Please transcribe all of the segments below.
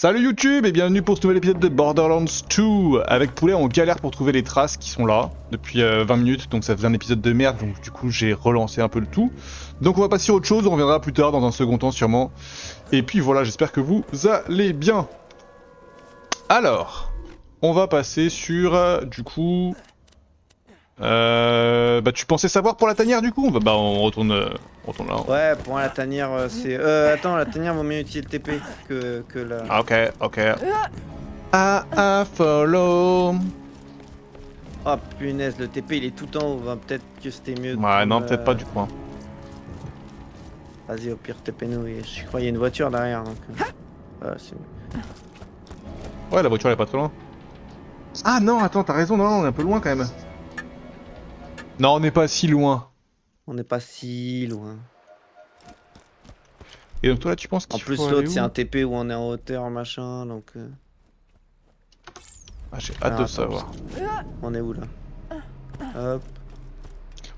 Salut YouTube et bienvenue pour ce nouvel épisode de Borderlands 2. Avec Poulet, on galère pour trouver les traces qui sont là depuis 20 minutes, donc ça faisait un épisode de merde, donc du coup j'ai relancé un peu le tout. Donc on va passer sur autre chose, on reviendra plus tard dans un second temps sûrement. Et puis voilà, j'espère que vous allez bien. Alors, on va passer sur, du coup... bah tu pensais savoir pour la tanière du coup? Bah on retourne là. Ouais, pour moi la tanière c'est... attends, la tanière vaut mieux utiliser le TP que la... Ah, ok. I follow. Oh punaise, le TP il est tout en haut, peut-être que c'était mieux de Ouais, prendre, non, peut-être pas du coup. Hein. Vas-y, au pire TP-nous, je crois qu'il y a une voiture derrière, donc... Voilà, c'est mieux. Ouais, la voiture elle est pas trop loin. Ah non, attends, t'as raison, non, on est un peu loin quand même. Non, on n'est pas si loin. On n'est pas si loin. Et donc toi là, tu penses En qu'il plus faut aller l'autre où? c'est un TP où on est en hauteur, machin, donc... Ah, j'ai hâte de savoir. On est où là? Hop.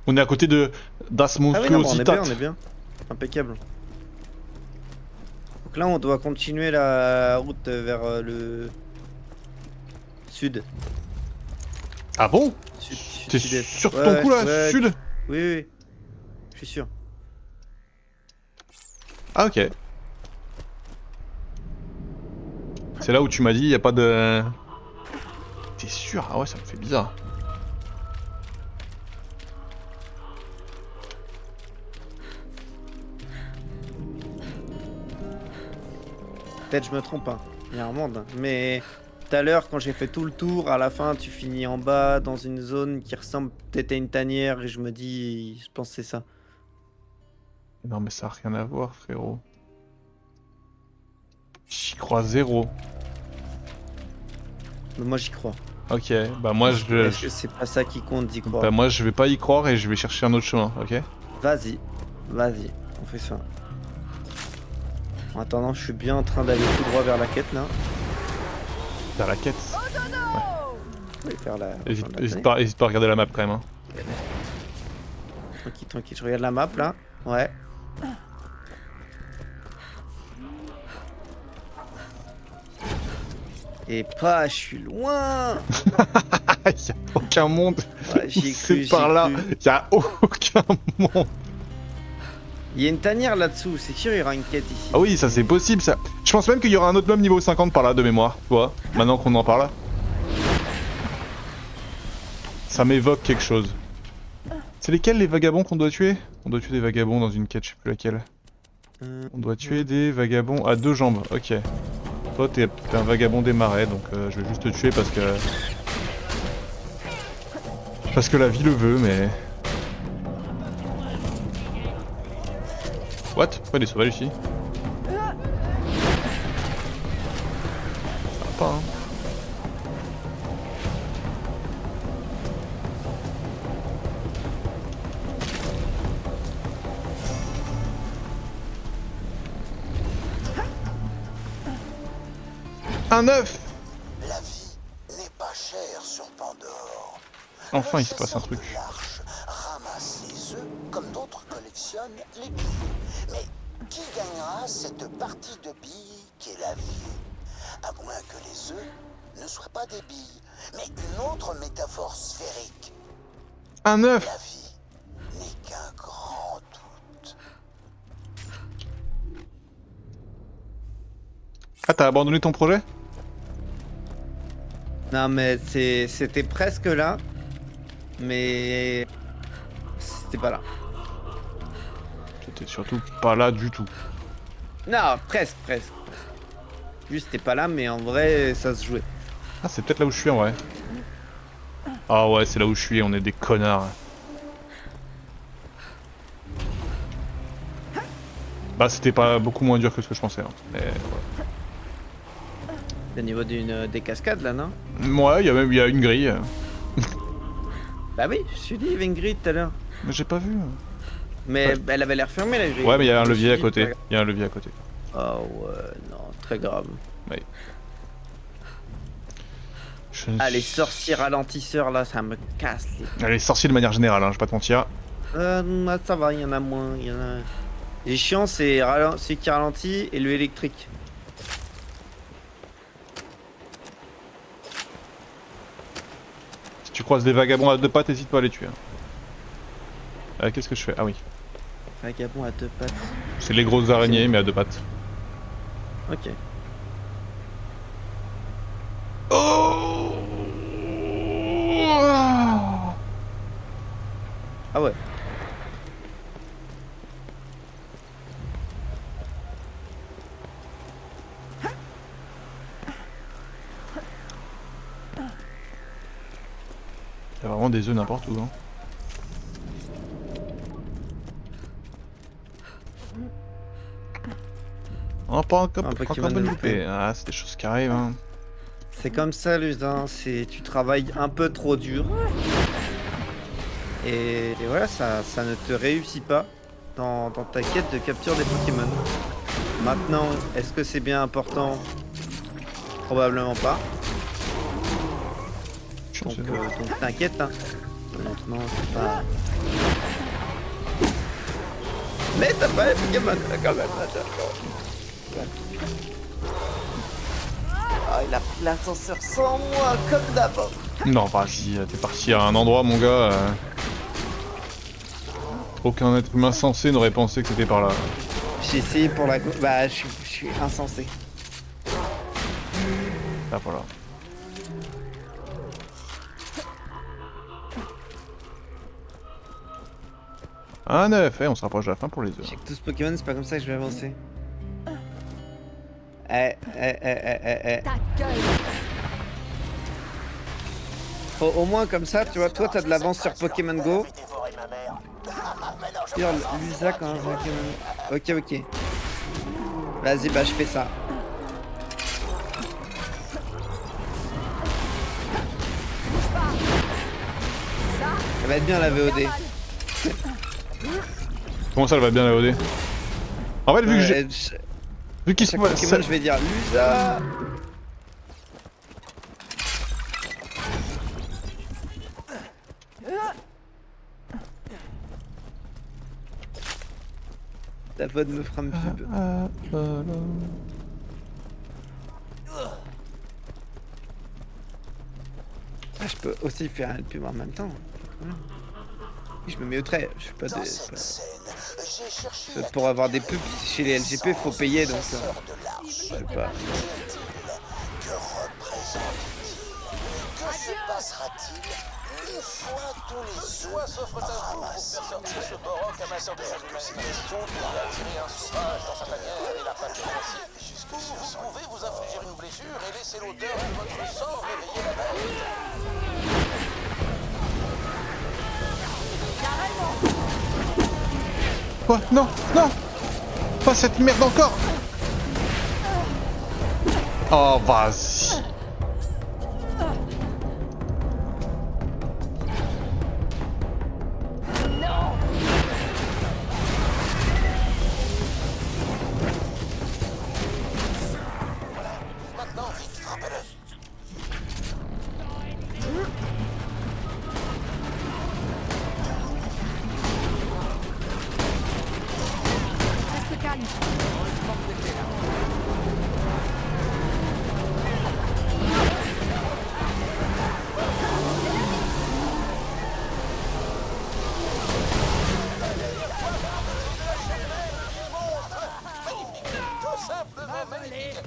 On est à côté de Das Ah oui, non, bah, Monstruositat. on est bien. Impeccable. Donc là on doit continuer la route vers le... Sud. Ah bon? T'es Sud-est. sûr de ton coup là, ouais, sud? Oui. Je suis sûr. Ah ok. C'est là où tu m'as dit, y a pas de... T'es sûr? Ah ouais, ça me fait bizarre. Peut-être je me trompe, hein. Il y a un monde. Hein. Mais tout à l'heure, quand j'ai fait tout le tour, à la fin, tu finis en bas dans une zone qui ressemble peut-être à une tanière et je me dis, je pense que c'est ça. Non mais ça a rien à voir, frérot. J'y crois zéro. Mais moi, j'y crois. Ok, bah moi Est-ce que c'est pas ça qui compte d'y croire? Bah moi je vais pas y croire et je vais chercher un autre chemin, ok? Vas-y, on fait ça. En attendant, je suis bien en train d'aller tout droit vers la quête là. Vers la quête. Je vais faire la. Hésite pas à regarder la map quand même. Hein. Tranquille, je regarde la map là. Ouais. Et pas, je suis loin. Y'a aucun monde. Ouais, j'y ai cru, C'est par là. Y'a aucun monde. Il y a une tanière là-dessous, c'est sûr il y aura une quête ici. Ah oui, ça c'est possible ça. Je pense même qu'il y aura un autre mob niveau 50 par là de mémoire, tu vois, maintenant qu'on en parle. Ça m'évoque quelque chose. C'est lesquels les vagabonds qu'on doit tuer? On doit tuer des vagabonds dans une quête, je sais plus laquelle. On doit tuer des vagabonds à deux jambes, ok. Toi t'es un vagabond des marais, donc je vais juste te tuer parce que... Parce que la vie le veut, mais... What? Pourquoi des sauvages ici? Ça va pas, hein. Un œuf! La vie n'est pas chère sur Pandore. Enfin il se passe un truc. L'arche ramasse les œufs comme d'autres collectionnent les billes. Mais qui gagnera cette partie de billes qu'est la vie? À moins que les œufs ne soient pas des billes, mais une autre métaphore sphérique. Un œuf! La vie n'est qu'un grand doute. Ah t'as abandonné ton projet? Non mais c'était presque là, mais c'était pas là. J'étais surtout pas là du tout. Non, presque. Juste c'était pas là, mais en vrai ça se jouait. Ah c'est peut-être là où je suis en vrai. Ah ouais c'est là où je suis, on est des connards. Bah c'était pas beaucoup moins dur que ce que je pensais. Hein. Mais ouais. Au niveau des cascades là, non? Ouais, il y a une grille. Bah oui, je suis dit il y avait une grille tout à l'heure. Mais j'ai pas vu. Mais elle avait l'air fermée la grille. Ouais mais il y a un Je me suis levier à dit, côté. Il y a un levier à côté. Oh ouais, non, très grave. Oui. Ah les sorciers ralentisseurs là, ça me casse les... Les sorciers de manière générale, hein, je vais pas te mentir. Ça va, il y en a moins, il y en a... Les chiants c'est qui ralentit et le électrique. tu croises des vagabonds à deux pattes, n'hésite pas à les tuer. Qu'est-ce que je fais? Ah oui. Vagabond à deux pattes. C'est les grosses araignées, mais à deux pattes. Ok. Oh! Ah ouais. Il y a vraiment des œufs n'importe où, hein. Oh, pas encore Un Pokémon pas de loupé. loupé. Ah, c'est des choses qui arrivent, hein. C'est comme ça, Lusin. C'est tu travailles un peu trop dur. Et voilà, ça ne te réussit pas dans ta quête de capture des Pokémon. Maintenant, est-ce que c'est bien important? Probablement pas. Je Donc sais pas. t'inquiète, hein. Honnêtement, c'est pas... Mais t'as pas les Pokémon, là, quand même. Ah, il a pris l'ascenseur sans moi, comme d'abord. Non, vas-y, t'es parti à un endroit, mon gars. Aucun être humain sensé n'aurait pensé que c'était par là. J'ai essayé pour la... Bah, je suis insensé. Là, voilà. Un œuf, on se rapproche de la fin pour les œufs. J'ai que 12 Pokémon, c'est pas comme ça que je vais avancer. Ta gueule. Au moins comme ça, tu vois, toi t'as de l'avance sur Pokémon Go. Dévorer ma mère. Mais non, je Sur l'Usac en Pokémon. Ok, ok. Vas-y, bah je fais ça. Ça va être bien la VOD. Comment ça, elle va bien la OD? En fait, vu que j'ai... Vu qu'il se chaque passe... Pokémon, je vais dire Lusa. La voix de me fera me pub. Ah, je peux aussi faire une pub en même temps. Voilà. Je me mets au trait. Je suis pas dans de. cette scène, j'ai cherché Pour avoir des pubs chez les LGP, faut payer donc. de l'arche. Je sais pas. Que représente-t-il? Que se passera-t-il une fois tous les œufs s'offre à vous pour faire sortir ce Borok amateur de manifestation qui a tiré un sauvage dans sa tanière et l'a pas financier. Ou vous pouvez vous infliger une blessure et laisser l'odeur de votre sang réveiller la bête. Quoi? Non, non! Pas cette merde encore! Oh, vas-y! maintenant, vite, frappez-le. Reste calme. Tout simplement magnifique.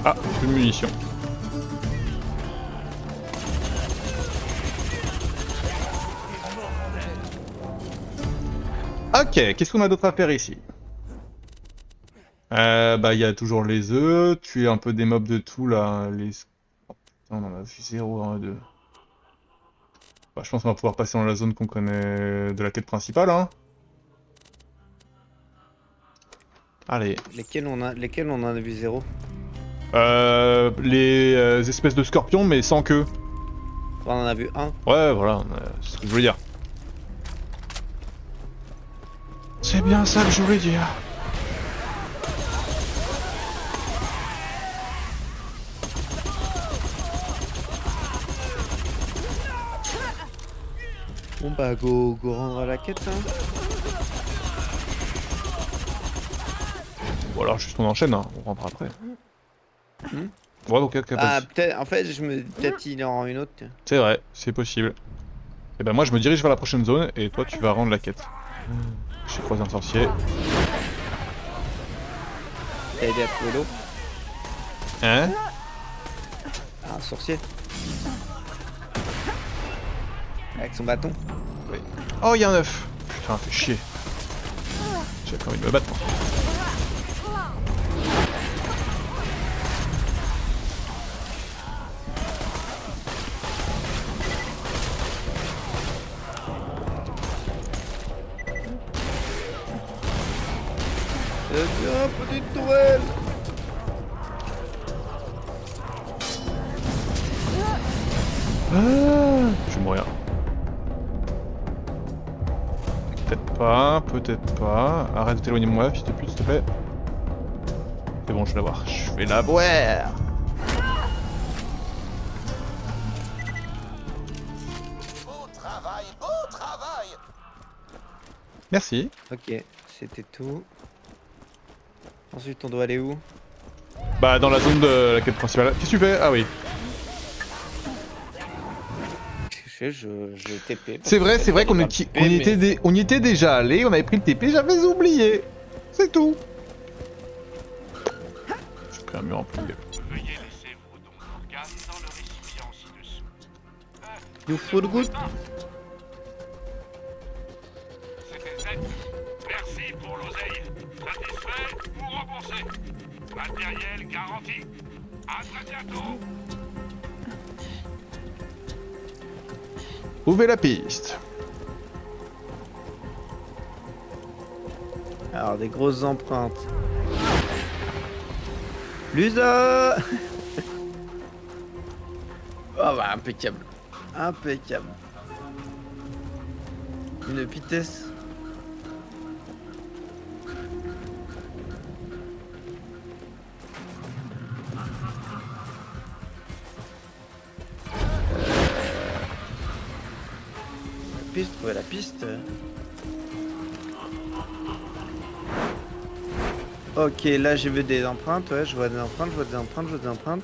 Ah, plus de munitions. Ok, qu'est-ce qu'on a d'autre à faire ici? Bah, il y a toujours les œufs, tuer un peu des mobs de tout là. Les... Oh, putain, on en a vu 0, 1, 2. Bah, je pense qu'on va pouvoir passer dans la zone qu'on connaît de la quête principale, hein. Allez. Lesquels on a vu zéro? Les espèces de scorpions, mais sans queue. On en a vu un. Ouais, voilà, c'est ce que je voulais dire. C'est bien ça que je voulais dire. Bon bah go rendre à la quête hein. Ou alors juste on enchaîne, hein. On rentre après. Hmm. Ouais, donc Ah, peut-être, en fait, peut-être il en rend une autre. Tiens. c'est vrai, c'est possible. Et ben moi je me dirige vers la prochaine zone et toi tu vas rendre la quête. J'ai croisé un sorcier. T'as aidé à trouver l'eau. Hein? Un sorcier. Avec son bâton. Oh, y'a un œuf! Putain, fait chier. J'ai pas envie de me battre, moi. Viens, petite tourelle. Je vais mourir. Peut-être pas. Arrête de t'éloigner de moi, fils de pute, s'il te plaît. C'est bon, je vais la voir. Je vais la boire! Beau travail, beau travail. Merci. Ok, c'était tout. Ensuite, on doit aller où? Bah, dans la zone de la quête principale. Qu'est-ce que tu fais? Ah oui. Je TP. C'est vrai qu'on y était déjà allé, on avait pris le TP, j'avais oublié. C'est tout. J'ai pris un mur en plus. Veuillez laisser vos dons d'organes dans le récipient ci-dessous. You feel good? C'était Z. Merci pour l'oseille. Satisfait ou remboursé. Matériel garanti. À très bientôt. Trouvez la piste. Alors, des grosses empreintes. Lusa. Oh bah, impeccable. Impeccable. Une vitesse. Trouver la piste. Ok, là j'ai vu des empreintes, ouais, je vois des empreintes, je vois des empreintes, je vois des empreintes.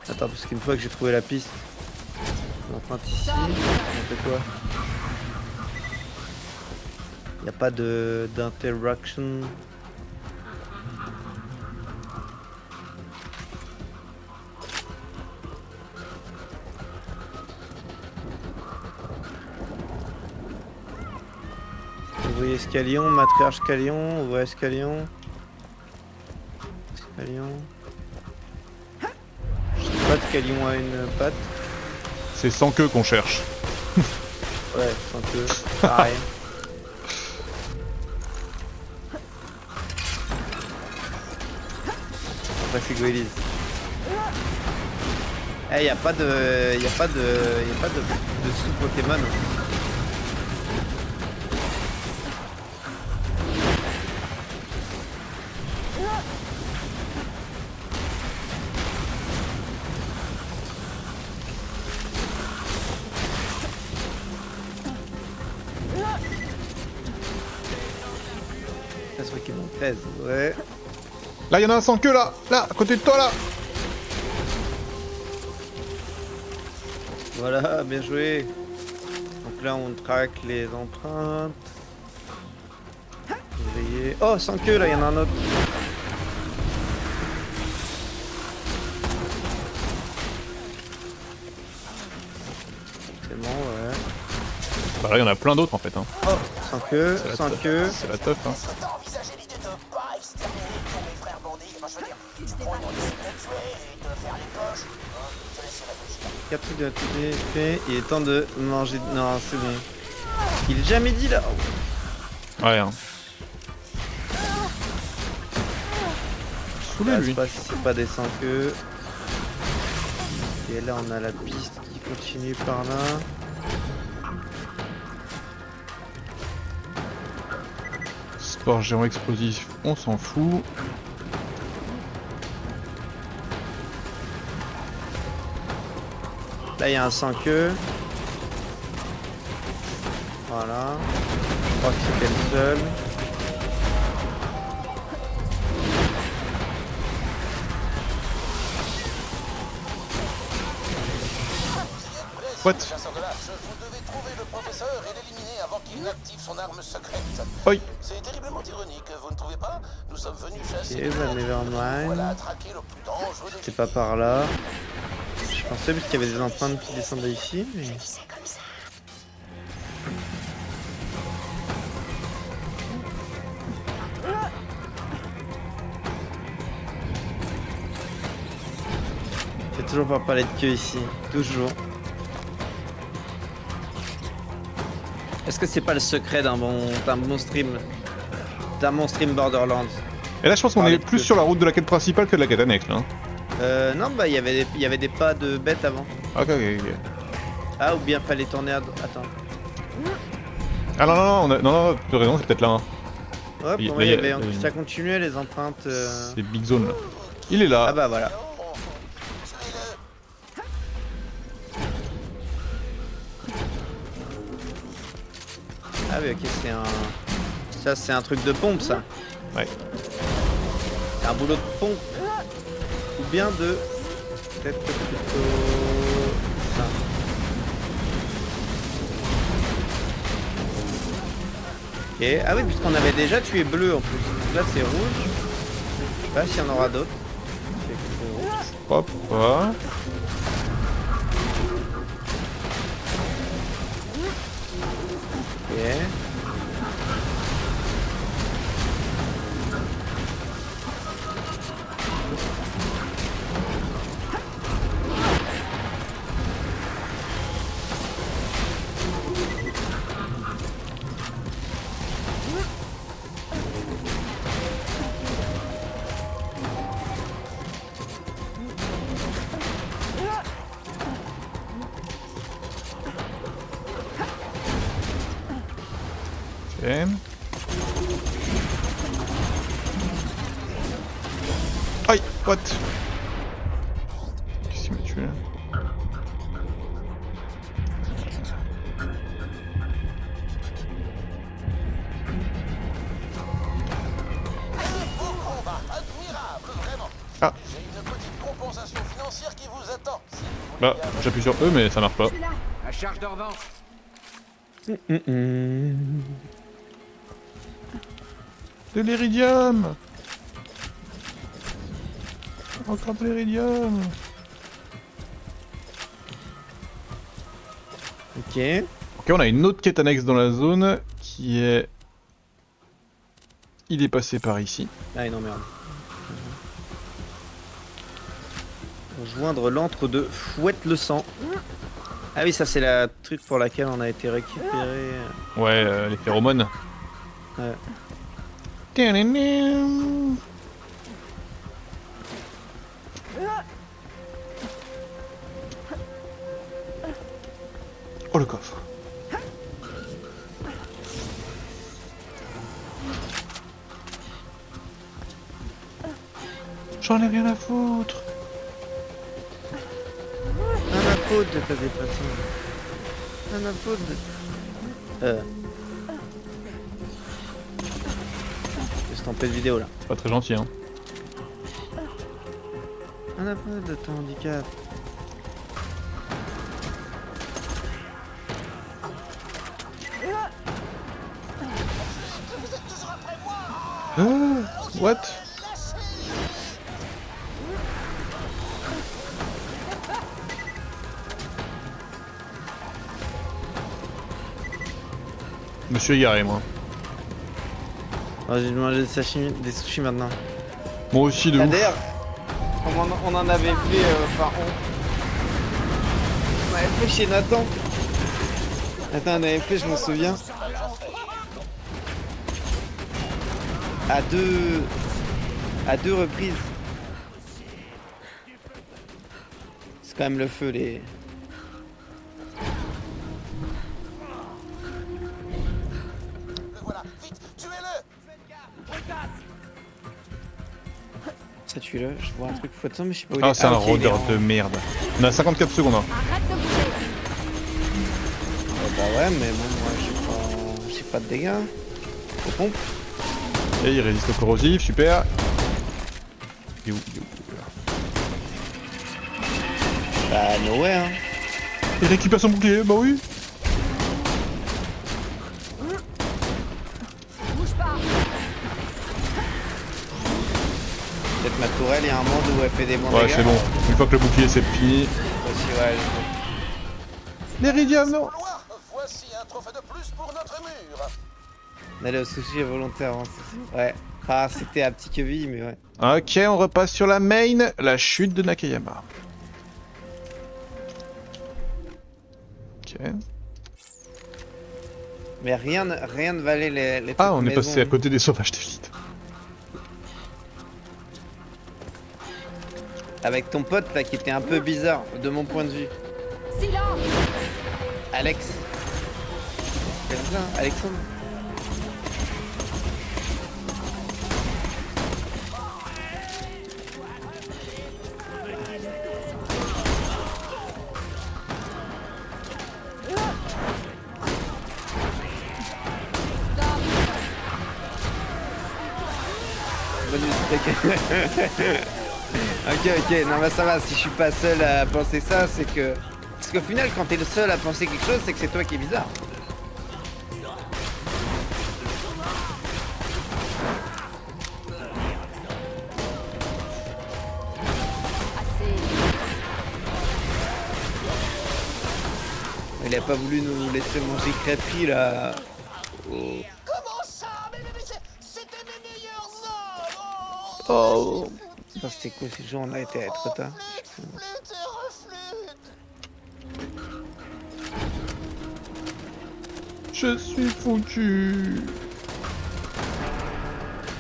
Attends, parce qu'une fois que j'ai trouvé la piste, l'empreinte ici, on fait quoi? Y a pas d'interaction. Ouvrier escalion, matriarche scalion, ouvrier escalion. Scalion. Je sais pas de scalion à une patte. C'est sans queue qu'on cherche. Ouais, sans queue. Pareil. Après c'est Goélis. Eh, y a pas de sous-Pokémon. Ça Pokémon 13, ouais. Là, y'en a un sans queue, là! Là, à côté de toi, là! Voilà, bien joué. Donc là, on traque les empreintes. Ouvrier. Oh, sans queue, là, il y en a un autre. C'est bon, ouais. Bah là, y'en a plein d'autres en fait. Hein. Oh, sans queue, C'est la sans teuf. queue. C'est la teuf. Hein. Est-ce que t'as envisagé l'idée de pas exterminer tous mes frères bandits? Enfin, je veux dire, tu prends une décision de tuer et de faire les poches. Je te laisse y réfléchir. 4 trucs de la fait. Il est temps de manger. Non, c'est bon. Il est jamais dit là. Oh. Ouais. Hein. Saoulé Là, lui. c'est pas si c'est pas des sans queue. Et là, on a la piste qui continue par là. Sport géant explosif, on s'en fout. Là, il y a un sans queue. Voilà. Je crois que c'était le seul. What? Chasseur de lâches, vous devez trouver le professeur et l'éliminer avant qu'il n'active son arme secrète. Oi. C'est terriblement ironique, vous ne trouvez pas? Nous sommes venus chasser. Ok, bah Nevermind. Voilà, traquer le plus dangereux des... C'était pas par là. Je pensais parce qu'il y avait des empreintes qui descendaient ici, mais... C'est toujours pas parler de queue ici, toujours. Est-ce que c'est pas le secret d'un bon stream, Borderlands? Et là, je pense qu'on Parler est de plus queue. sur la route de la quête principale que de la quête annexe, là. Non, bah il y avait des pas de bêtes avant. Ok, ok, ok. Ah, ou bien fallait tourner à... Attends. Ah non, non, non, non, tu as raison, c'est peut-être là. Hein. Ouais, Il- pour là, moi, il y il y a- avait... il y a une- ça continuait les empreintes... C'est Big Zone, là. Il est là. Ah bah voilà. Ah oui, ok, c'est un... Ça, c'est un truc de pompe, ça. Ouais. C'est un boulot de pompe. Ou bien de... Peut-être plutôt... ça. Ok. Ah oui, puisqu'on avait déjà tué bleu en plus. Donc là, c'est rouge. Je sais pas s'il y en aura d'autres. C'est rouge. Hop, voilà. Ok. Ok. Aïe, what? Qu'est-ce qu'il m'a tué là? Beau combat, admirable, vraiment. Ah. J'ai une petite compensation financière qui vous attend. Si vous voulez Bah, bien- j'appuie sur E, mais ça marche pas. Je suis là. À charge de revanche. De l'iridium! Encore de l'iridium! Ok. Ok, on a une autre quête annexe dans la zone qui est... Il est passé par ici. Ah non, merde. Rejoindre l'antre de Fouette le sang. Ah oui, ça c'est la truc pour laquelle on a été récupéré. Ouais, les phéromones. Ouais. Tadadam. Oh le coffre. J'en ai rien à foutre. Un à faute de ta déplacement. Un à faute de... Je vais se tromper de vidéo là. Pas très gentil, hein. Un à faute de ton handicap. What? Je me suis égaré, moi. Oh, j'ai mangé des sushis maintenant. Moi aussi, de Ah, ouf. d'ailleurs, on en avait fait, enfin on avait fait chez Nathan. Attends, on avait fait, je me souviens. À deux reprises. C'est quand même le feu, les... Le voilà, vite, tuez-le! Ça tue-le, je vois un truc fouettant, mais je sais pas où il Ah, est. c'est un ok, il est rôdeur en- de merde. On a 54 secondes, hein. Arrête de bouger. Oh, bah ouais, mais bon, moi, j'ai pas de dégâts. Au pompe. Et il résiste au corrosif, super. Il est où, il est où? Bah, Noé, hein. Il récupère son bouclier, bah oui. Bouge pas. Peut-être ma tourelle, il y a un monde où elle fait des bons Ouais, dégâts. c'est bon. Une fois que le bouclier c'est fini. Aussi, ouais. L'Iridium, non. Vouloir, voici un trophée de plus pour notre mur. D'aller au sushi est volontaire, hein, c'est- ouais. Ah, c'était à petit queville, mais ouais. Ok, on repasse sur la main, la chute de Nakayama. Ok. Mais rien ne valait les Ah, trucs on est maison. passé à côté des sauvages d'élite. Avec ton pote là qui était un peu bizarre, de mon point de vue. Silence. Alex. C'était comme ça, hein, Alexandre. Bonus, ok. Ok, non bah ça va, si je suis pas seul à penser ça, c'est que... Parce qu'au final, quand t'es le seul à penser quelque chose, c'est que c'est toi qui est bizarre. Assez. Il a pas voulu nous laisser manger crêperie là. Oh. Comment ça? C'était mes meilleurs hommes. Oh. Putain, c'était quoi ce jour? On a été trop tard. Flûte et reflûte. Je suis foutu.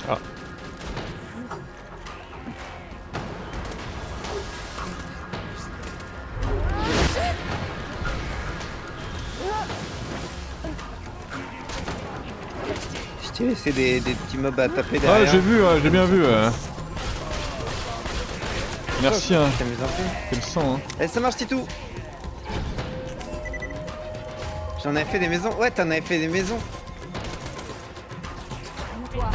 Ah. Je t'ai laissé des petits mobs à taper Ah, derrière. j'ai vu, j'ai bien vu. Merci, hein. T'as mis un peu. C'est le sang, hein. Eh, ça marche, Titou. J'en avais fait des maisons. Ouais, t'en avais fait des maisons. Toi.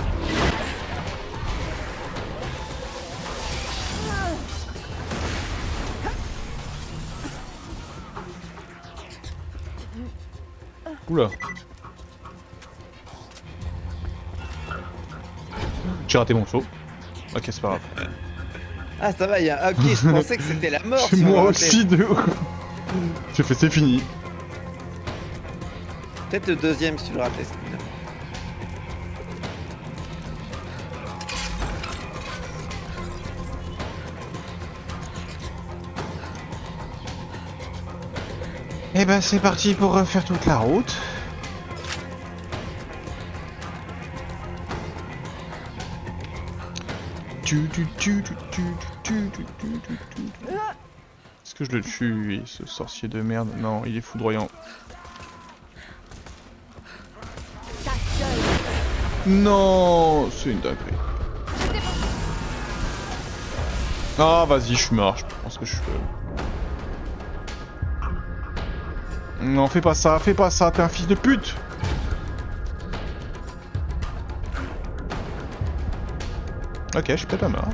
Oula. J'ai raté mon saut. Ok, c'est pas grave. Ah, ça va, il y a. Ok, je pensais que c'était la mort. C'est si on moi ratait. aussi de ouf. J'ai fait, c'est fini. Peut-être le deuxième si tu le ratais. c'est bien. Et ben c'est parti pour refaire toute la route. Est-ce que je le tue, lui, ce sorcier de merde? Non, il est foudroyant. Ta gueule. Non, c'est une dinguerie. Ah, vas-y, je suis mort. Je pense que je peux. Non, fais pas ça, t'es un fils de pute. Ok, je suis peut-être pas mort.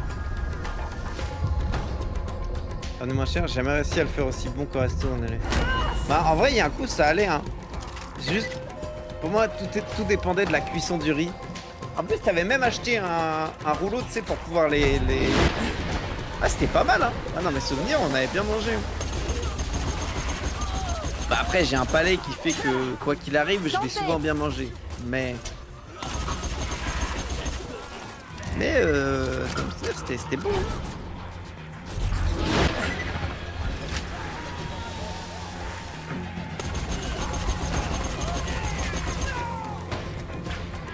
Ah non, moins cher, j'ai jamais réussi à le faire aussi bon qu'au resto on allait. Bah, en vrai, il y a un coup, ça allait, hein. Juste, pour moi, tout dépendait de la cuisson du riz. En plus, t'avais même acheté un rouleau, tu sais, pour pouvoir les... Ah, c'était pas mal, hein. Ah non, mes souvenirs, on avait bien mangé. Bah après, j'ai un palais qui fait que, quoi qu'il arrive, je vais souvent bien manger. Mais, comme ça, c'était bon. Hein.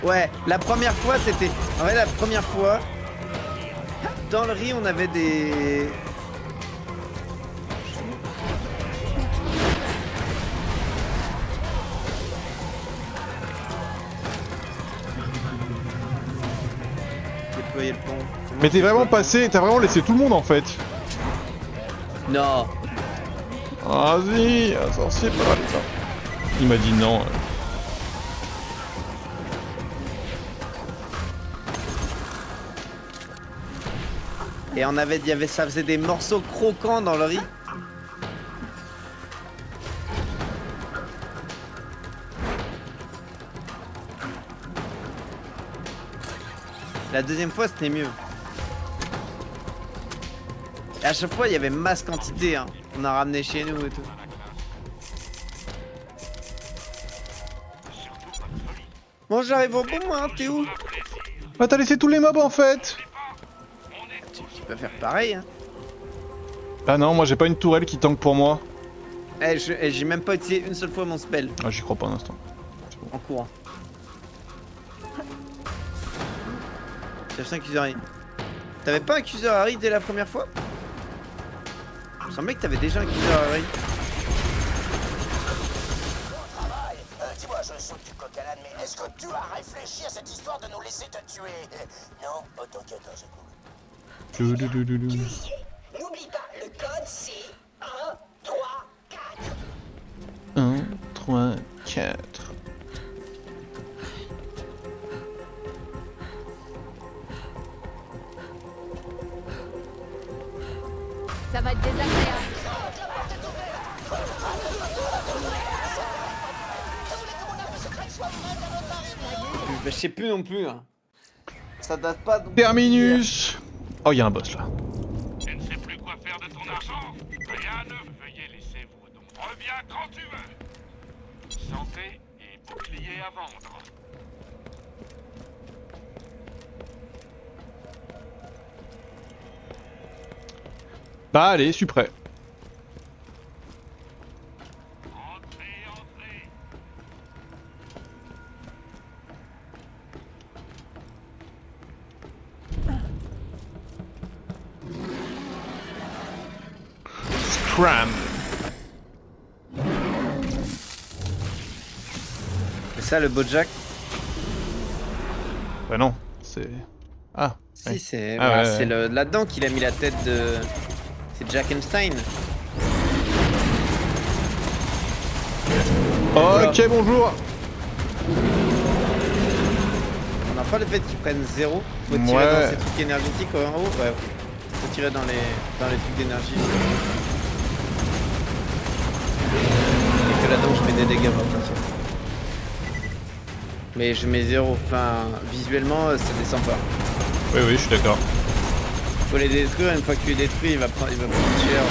Ouais, la première fois, c'était... En vrai, la première fois, dans le riz, on avait des... Déployer le pont. Mais t'es vraiment passé, t'as vraiment laissé tout le monde en fait. Non. Vas-y, un sorcier pas là, ça. Il m'a dit non. Et ça faisait des morceaux croquants dans le riz. La deuxième fois, c'était mieux. Et à chaque fois, il y avait masse quantité. Hein. On a ramené chez nous et tout. Bon, j'arrive au bon moment, t'es où? Ah, t'as laissé tous les mobs en fait. Tu peux faire pareil, hein. Ah non, moi j'ai pas une tourelle qui tank pour moi. J'ai même pas utilisé une seule fois mon spell Ah, j'y crois pas un instant. en courant. J'ai fait un accuser Harry. T'avais pas un accuser Harry dès la première fois? Il me semblait que t'avais déjà un accuser Harry. Dis-moi, je saute du coq à l'âne, mais est-ce que tu as réfléchi à cette histoire de nous laisser te tuer? Non? Oh, t'inquiète, c'est cool. N'oublie pas, le code c'est 1, 3, 4. 1, 3, 4. Ça va être désagréable. Je sais plus non plus. Hein. Ça date pas de... Terminus. Oh, il y a un boss là. Tu ne sais plus quoi faire de ton argent. Rien ne veuillez laissez-vous, donc reviens quand tu veux. Santé et bouclier à vendre. Bah allez, je suis prêt. Entrez, entrez. Scram. C'est ça le Bojack? Bah non, c'est... Ah. Si, ouais. c'est Ah, voilà, ouais, c'est ouais. là-dedans qu'il a mis la tête de... C'est Jackenstein. Ok, bonjour. On n'a pas le fait qu'ils prennent 0. Faut tirer Ouais. dans ces trucs énergétiques en haut. Ouais. Faut tirer dans les trucs d'énergie. Et que là-dedans je mets des dégâts par contre. Mais je mets 0. Enfin, visuellement, ça descend pas. Oui, oui, je suis d'accord. Faut les détruire. Une fois que tu les détruis, il va prendre cher.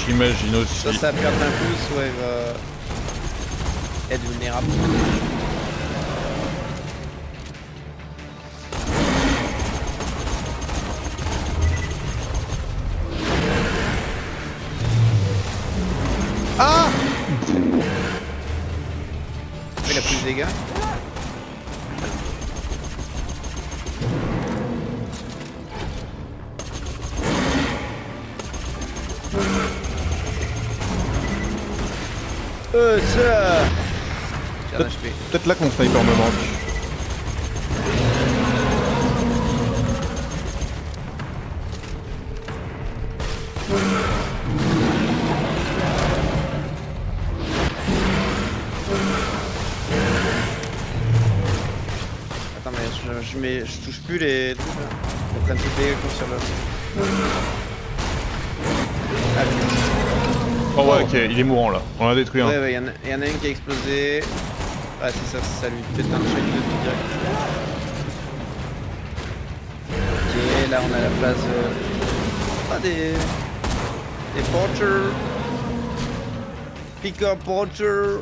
J'imagine aussi. Soit ça va perdre un coup, soit il va être vulnérable. Ah. Il a plus de dégâts. Ça. J'ai un HP. Peut-être là que mon sniper me manque. Attends, mais je touche plus les trucs là. Ils prennent tous les dégâts qu'on sur le. Ah, Oh ouais, ok, il est mourant là. On l'a détruit un. ouais, y'en a une qui a explosé. Ah, c'est ça, ça lui fait un check de tout direct. Ok, là on a la phase. Ah, des porters. Pick-up porter.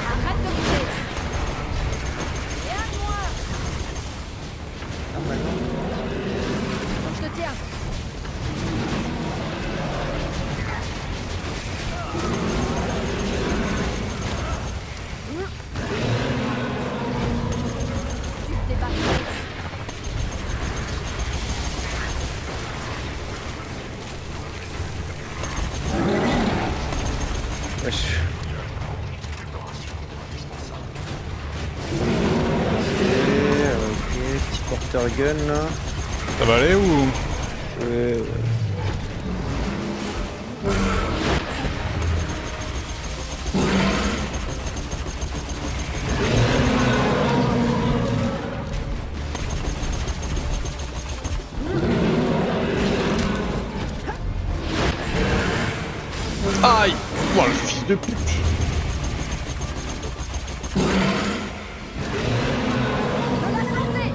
Arrête de bouger. Et à moi. Ah, bah non. Je te tiens. Tu te débarques. Wesh. Ok, petit porteur gun là. Ça va aller ou... Ouais. Aïe! Oh le fils de pute! De la santé.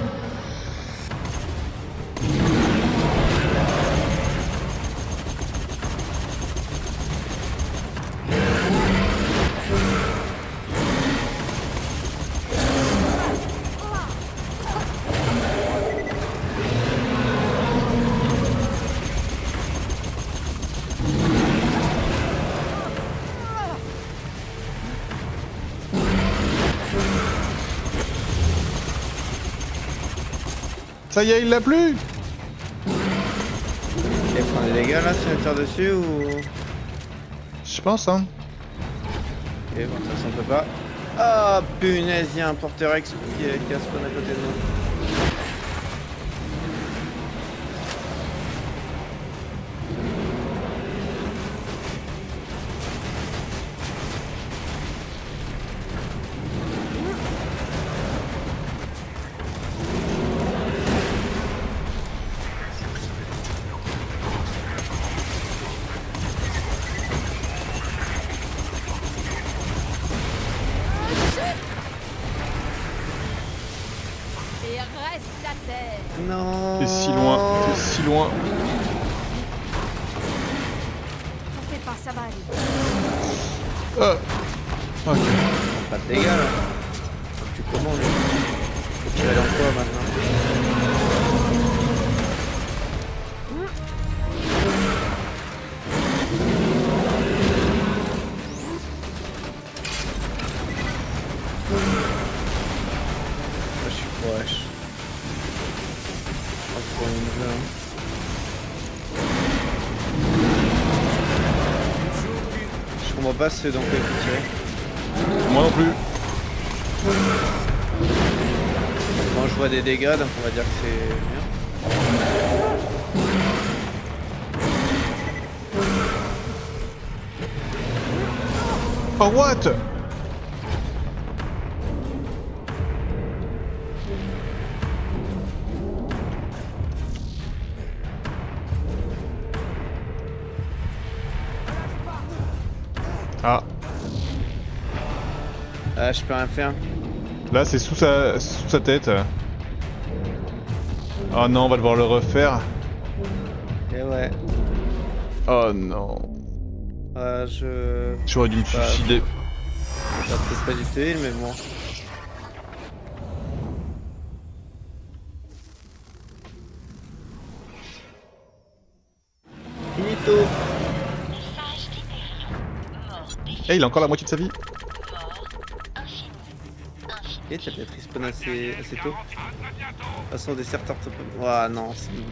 Ça y est, il l'a plus! Et prend des dégâts là si on tire dessus ou. Je pense, hein. Ok, bon, de toute façon on peut pas. Ah punaise, il y a un porteur exp qui a spawn à côté de nous. Et reste à terre. Non. T'es si loin, t'es si loin. T'en fais pas, ça va aller. Ok. Pas de dégâts là. Tu commandes. Faut tirer dans quoi maintenant? Ah, je suis proche. Ah, je prends une là. Je comprends pas ce dans quoi il faut tirer. Moi non plus. Moi je vois des dégâts donc on va dire que c'est bien. Oh what? Ah, Ah je peux rien faire. là c'est sous sa tête. Oh non, on va devoir le refaire. Et ouais. Oh non. Je... J'aurais dû me Bah, suicider. Ça peut pas du tout utile mais bon. Finito. Eh, il a encore la moitié de sa vie. Et t'as peut-être respawn assez tôt. De toute façon des certains te peuvent... Ouah non, c'est bon.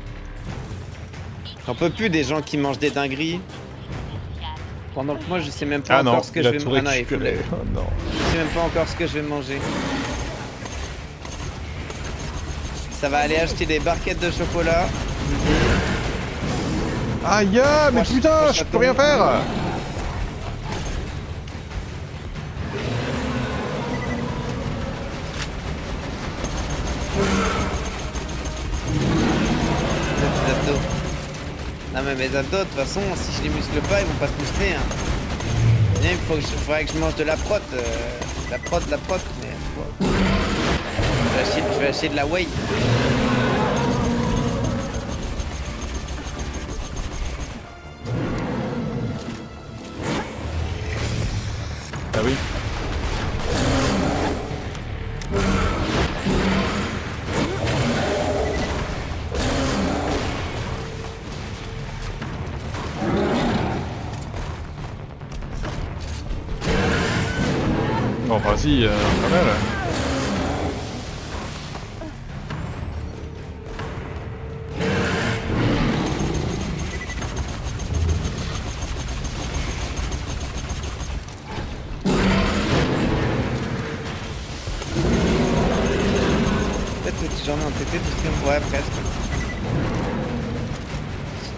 J'en peux plus des gens qui mangent des dingueries. Pendant que moi je sais même pas Ah non, encore ce que il je a vais tout manger. Ah non, il faut récupéré. le- Oh non. Je sais même pas encore ce que je vais manger. Ça va aller acheter des barquettes de chocolat. Aïe, mais Trois- putain, trois je peux chatons. rien faire. Des abdos. Non mais mes abdos, de toute façon, si je les muscle pas, ils vont pas se muscler. Hein. Bien, faudrait que je mange de la prot. La prot, mais... Je vais acheter de la whey. Ah oui. Bon, vas-y, pas mal. Peut-être que j'en ai en TT, tout ce qu'on pourrait presque.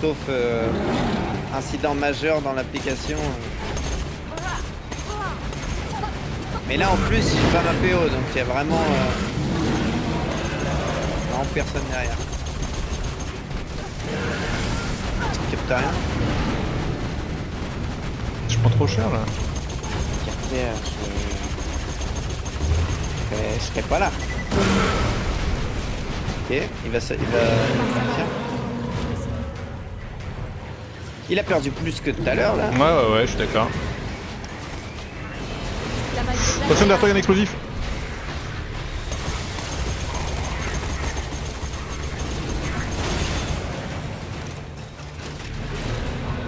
Sauf incident majeur dans l'application. Mais là en plus j'ai pas ma PO donc il y a vraiment personne derrière. Je capte rien. vachement trop cher là. Carter, je serai pas là. Ok, il va partir. Il a perdu plus que tout à l'heure là. Ouais, je suis d'accord. La magie des Attention, derrière toi, il y a un explosif.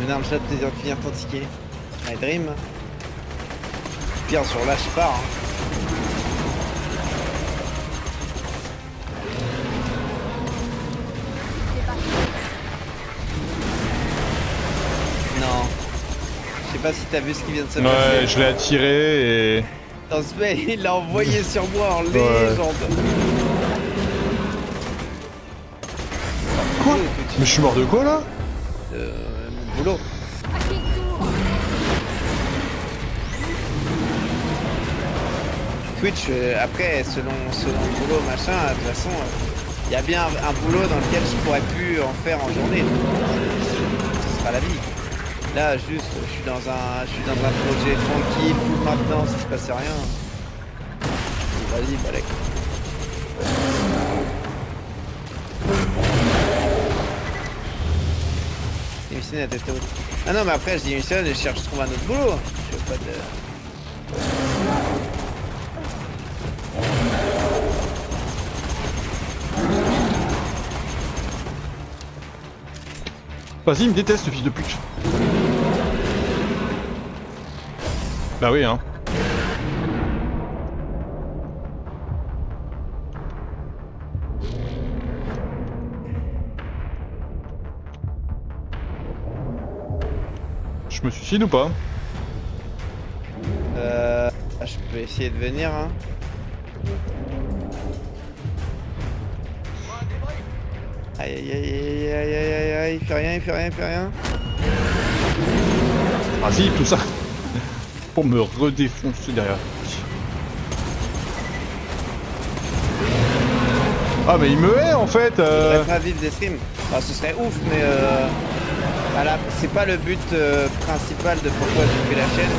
Une arme shot, t'es de finir ton ticket. My dream. Pire sur là, je pars. Non. Je sais pas si t'as vu ce qui vient de se Ouais, passer. je l'ai attiré et... Dans ce mec, il l'a envoyé sur moi en légende. Quoi? Mais je suis mort de quoi là? Mon boulot. À qui le tour? Twitch, après, selon le boulot, machin, de toute façon, il y a bien un boulot dans lequel je pourrais plus en faire en journée. Ce sera la vie. Là, juste, je suis dans un projet tranquille, full maintenance, il se passe rien. Vas-y, Balek. Démissionner la tête haute. Ah non, mais après, je démissionne et je trouve un autre boulot. Je veux pas de... Vas-y, il me déteste ce fils de pute. Bah oui, hein. Je me suicide ou pas? Je peux essayer de venir, hein. Aïe aïe aïe aïe aïe aïe aïe aïe, il fait rien, il fait rien, il fait rien. Ah si, tout ça. Pour me redéfoncer derrière. Ah mais il me hait en fait Je voudrais pas vivre des streams. Enfin, ce serait ouf, mais voilà, c'est pas le but principal de pourquoi j'ai fait la chaîne.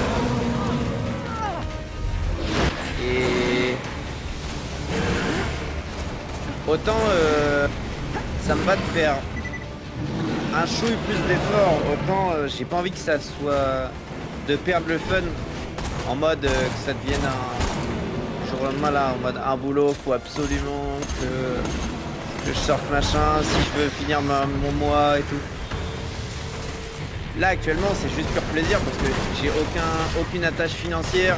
Et autant ça me va de faire un chouille plus d'efforts, autant j'ai pas envie que ça soit de perdre le fun en mode que ça devienne un jour au lendemain là, en mode un boulot, faut absolument que je sorte machin, si je veux finir mon mois et tout. Là actuellement c'est juste pur plaisir parce que j'ai aucune attache financière,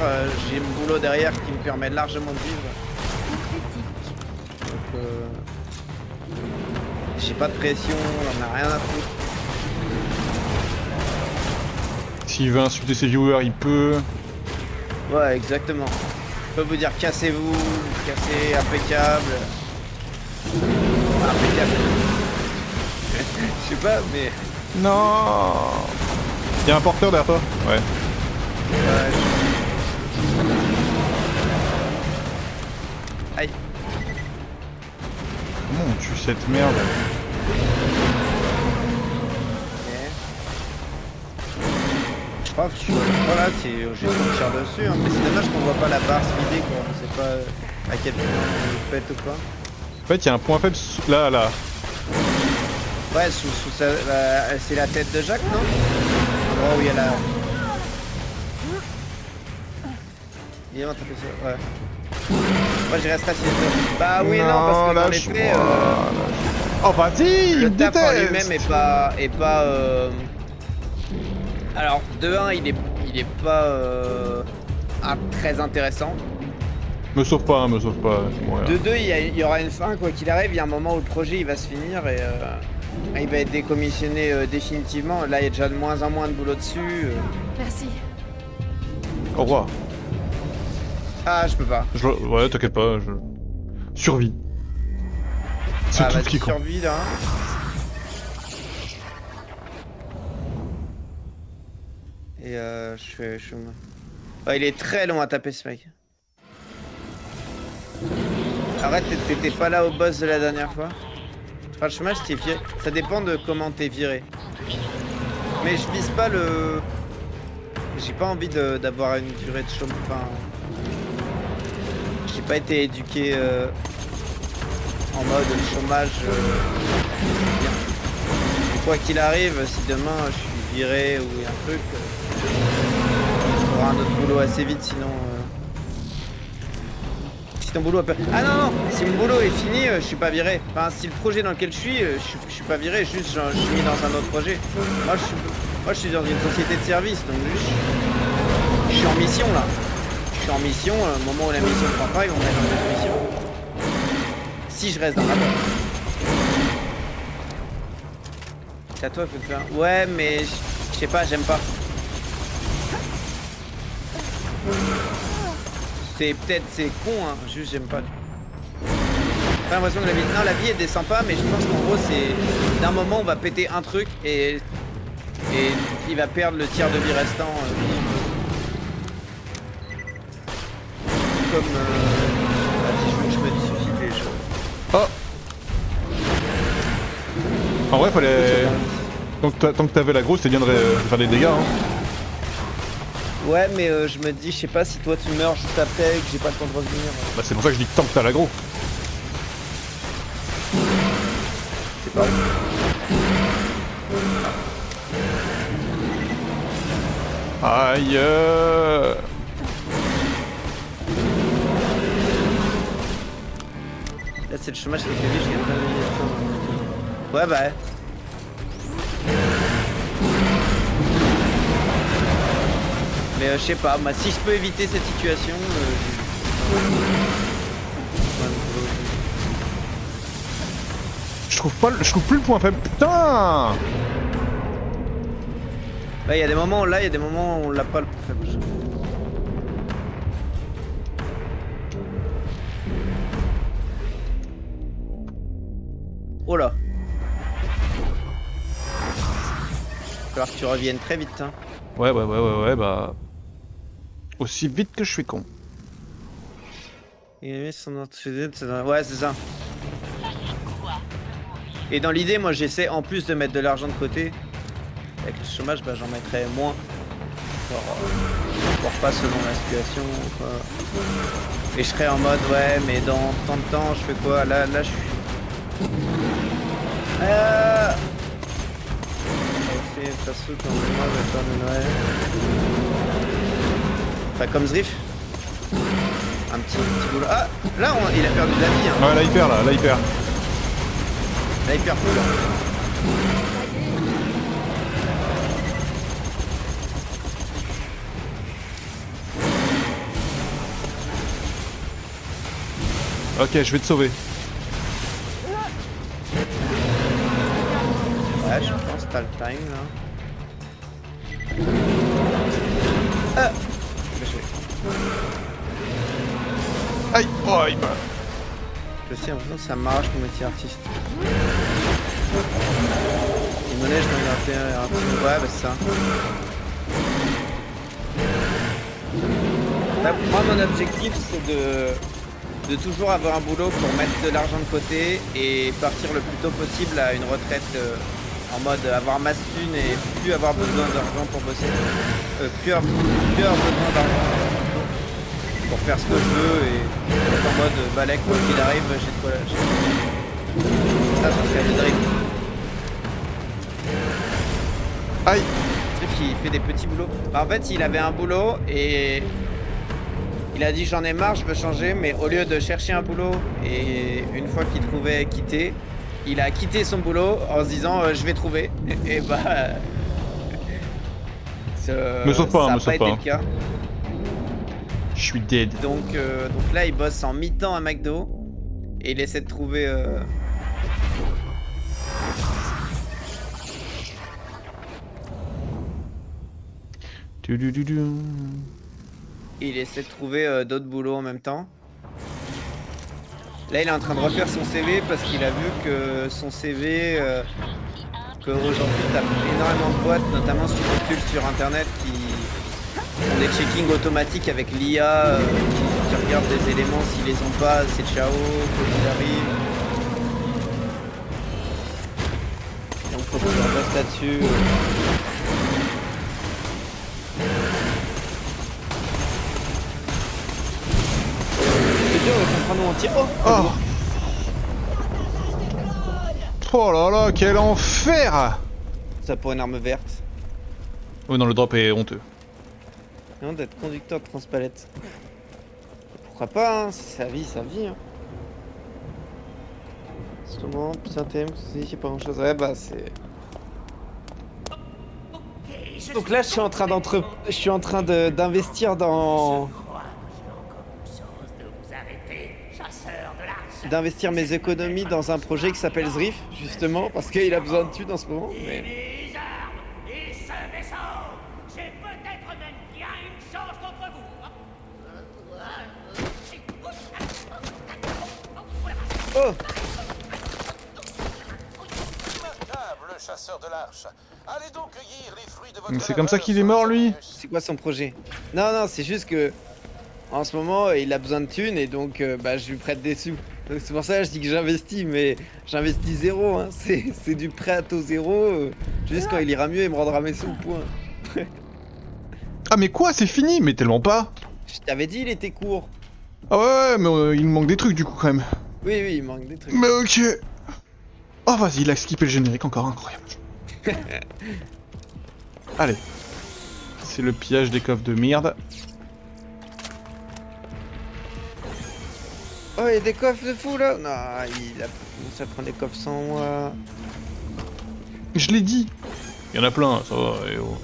j'ai mon boulot derrière qui me permet largement de vivre. Donc j'ai pas de pression, on a rien à foutre. S'il veut insulter ses viewers, il peut. Ouais exactement. Je peux vous dire cassez-vous, cassez, impeccable. Impeccable. Je sais pas mais... Non. Y'a un porteur derrière toi? Ouais. Ouais. Aïe. Comment on tue cette merde? Je crois que je suis là, c'est juste qu'on tire dessus, hein. Mais c'est dommage qu'on voit pas la barre se vider quoi, on sait pas à quel point on pète ou quoi. En fait, y'a un point faible là, là. Ouais, sous c'est la tête de Jacques, non? L'endroit où il y a la... Il est tapé ça, ouais. Moi je resterai assis. Bah oui, non, parce que dans les faits, Oh vas-y, il me le tap en déteste. lui-même est pas Alors, de 1, il est pas très intéressant. Me sauve pas, me sauve pas. Ouais. De 2, il y aura une fin, quoi qu'il arrive, il y a un moment où le projet il va se finir et il va être décommissionné définitivement. Là, il y a déjà de moins en moins de boulot dessus. Merci. Au revoir. Ah, je peux pas. Ouais, t'inquiète pas, je... Survie. C'est tout ce qui compte. Survie, là. Et je suis... Oh, il est très long à taper, ce mec. Arrête, t'étais pas là au boss de la dernière fois? Enfin, le chômage, t'es viré. Ça dépend de comment t'es viré. Mais je vise pas le... j'ai pas envie d'avoir une durée de chômage. Enfin, j'ai pas été éduqué en mode chômage. Bien. Quoi qu'il arrive, si demain je suis viré ou il y a un truc, il faudra un autre boulot assez vite, sinon. Si ton boulot a pas... Ah non, non, si mon boulot est fini, je suis pas viré. Enfin, si le projet dans lequel je suis pas viré, juste je suis mis dans un autre projet. Moi, je suis dans une société de service, donc juste, je suis en mission là. Je suis en mission, au moment où la mission ne prend pas, ils vont me mettre dans une autre mission. Si je reste dans la boîte. C'est à toi, faut le faire. Ouais, mais je sais pas, j'aime pas. C'est peut-être, c'est con, hein, juste j'aime pas. J'ai l'impression que la vie... Non, la vie elle descend pas, mais je pense qu'en gros, c'est... D'un moment, on va péter un truc et il va perdre le tiers de vie restant. Comme... si je me suicide les choses. Oh. En vrai, fallait... Tant que t'avais l'aggro, c'était bien de faire des dégâts. Hein. Ouais, mais je me dis, je sais pas si toi tu meurs juste après et que j'ai pas le temps de revenir. Bah c'est pour ça que je dis que tant que t'as l'aggro. C'est pas. Aïe. Là c'est le chômage qui me fait vivre, je viens de réveiller le Ouais bah. Mais je sais pas, moi si je peux éviter cette situation, Je trouve plus le point faible. Putain. Là il y a des moments où on l'a pas le point faible. Oh là. Il va falloir que tu reviennes très vite hein. Ouais, bah... Aussi vite que je suis con. Ouais, c'est ça. Et dans l'idée, moi j'essaie en plus de mettre de l'argent de côté. Avec le chômage, bah, j'en mettrais moins. Voire pas selon la situation. Quoi. Et je serais en mode, ouais, mais dans tant de temps, je fais quoi? Là, je suis... Ça saute dans le mois de Noël. Enfin, comme Zrif. Un petit boulot. Ah, là, il a perdu de la vie. Hein. Ouais, là il perd, là il perd. Là, il perd plus. Là. Ok, je vais te sauver. Ouais, je pense que t'as le time là. Ah. Aïe, oh, il m'a... Je sais, en faisant ça m'arrache mon métier artiste. Il me neige dans un artiste. Ouais, bah c'est ça. Là, moi, mon objectif, c'est de toujours avoir un boulot pour mettre de l'argent de côté et partir le plus tôt possible à une retraite en mode avoir masse thune et plus avoir besoin d'argent pour bosser. Plus avoir besoin d'argent pour faire ce que je veux et être en mode balai quoi qu'il arrive, j'ai de quoi lâcher. Ça serait le drift. Aïe. Il fait des petits boulots. Bah, en fait, il avait un boulot et il a dit j'en ai marre, je veux changer, mais au lieu de chercher un boulot et une fois qu'il trouvait quitter, il a quitté son boulot en se disant je vais trouver. Et bah me sauve pas, ça me n'a sauve pas été pas. le cas. Je suis dead. Donc là, il bosse en mi-temps à McDo et il essaie de trouver. Il essaie de trouver d'autres boulots en même temps. Là, il est en train de refaire son CV parce qu'il a vu que son CV, qu'aujourd'hui, t'as énormément de boîtes, notamment si tu postules sur internet, qui font des checkings automatiques avec l'IA, qui regardent des éléments, s'ils les ont pas, c'est ciao, quoi qu'il arrive. Donc, faut que je reste là-dessus. avec un crâne entier. Oh, Oh. Oh là là, quel enfer! ça pour une arme verte. Oh non, le drop est honteux. Non, d'être conducteur de transpalette. Pourquoi pas, hein, c'est sa vie, hein. Souvent, putain, TM, c'est pas grand chose. Ouais, bah, c'est. Donc là, je suis en train d'investir dans. D'investir mes économies dans un projet qui s'appelle Zrif, justement, parce qu'il a besoin de thunes en ce moment. Mais... Mes armes et ce vaisseau, j'ai peut-être même bien une chance contre vous. Oh! Impeccable, chasseur de l'arche. Allez donc cueillir les fruits de votre Donc c'est comme ça labeur, qu'il est mort, lui? C'est quoi son projet? Non, c'est juste que. En ce moment, il a besoin de thunes et donc bah, je lui prête des sous. Donc c'est pour ça que je dis que j'investis, mais j'investis zéro, hein. C'est du prêt à taux zéro. Juste quand il ira mieux, il me rendra mes sous, point. Ah mais quoi, c'est fini? Mais tellement pas! Je t'avais dit, il était court. Ah ouais, mais il me manque des trucs du coup quand même. Oui, il manque des trucs. Mais ok. Oh vas-y, il a skippé le générique, encore incroyable. Allez. C'est le pillage des coffres de merde. Oh, il y a des coffres de fou là. Non, il a commencé à prendre des coffres sans moi. Je l'ai dit. Il y en a plein, ça va. Et oh.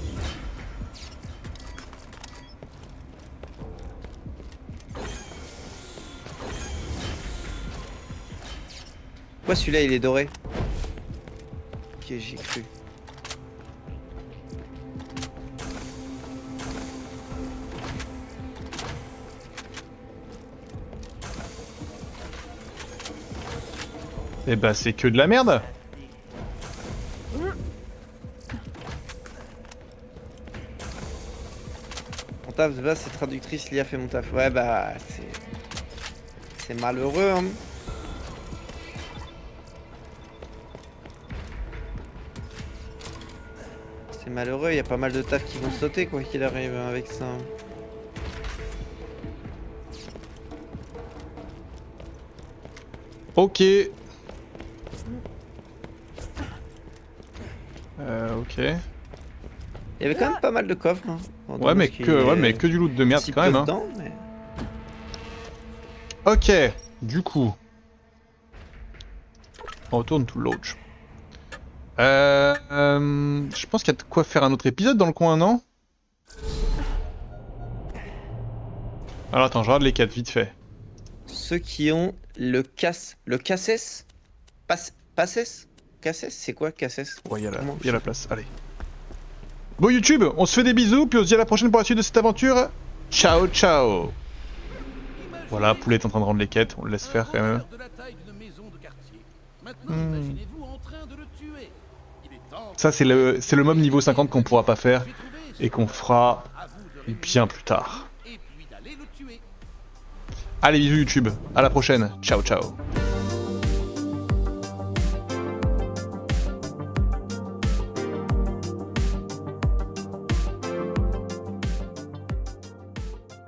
Pourquoi celui-là il est doré? Ok, j'ai cru. Eh bah c'est que de la merde. Mon taf, là, c'est traductrice, Lia fait mon taf. Ouais, bah, c'est malheureux, hein. C'est malheureux, il y a pas mal de taf qui vont sauter, quoi qu'il arrive avec ça. Ok. Ok. Il y avait quand même pas mal de coffres. Hein. Bon, Ouais mais, dommage qu'il y ait que du loot de merde si quand peu même. Hein. dedans, mais... Ok. Du coup. On retourne tout l'autre. Je pense qu'il y a de quoi faire un autre épisode dans le coin, non? Alors attends, je regarde les 4 vite fait. Ceux qui ont le casses, passes, c'est quoi casses? Ouais, il y a Comment la place, allez. Bon YouTube, on se fait des bisous, puis on se dit à la prochaine pour la suite de cette aventure. Ciao, ciao. Voilà, Poulet est en train de rendre les quêtes, on le laisse faire quand même. De la taille d'une maison de quartier. Maintenant, imaginez-vous en train de le tuer. Il est temps Ça c'est le mob niveau 50 qu'on pourra pas faire et qu'on fera à vous de bien plus tard. et puis d'aller le tuer. Allez bisous YouTube, à la prochaine, ciao ciao.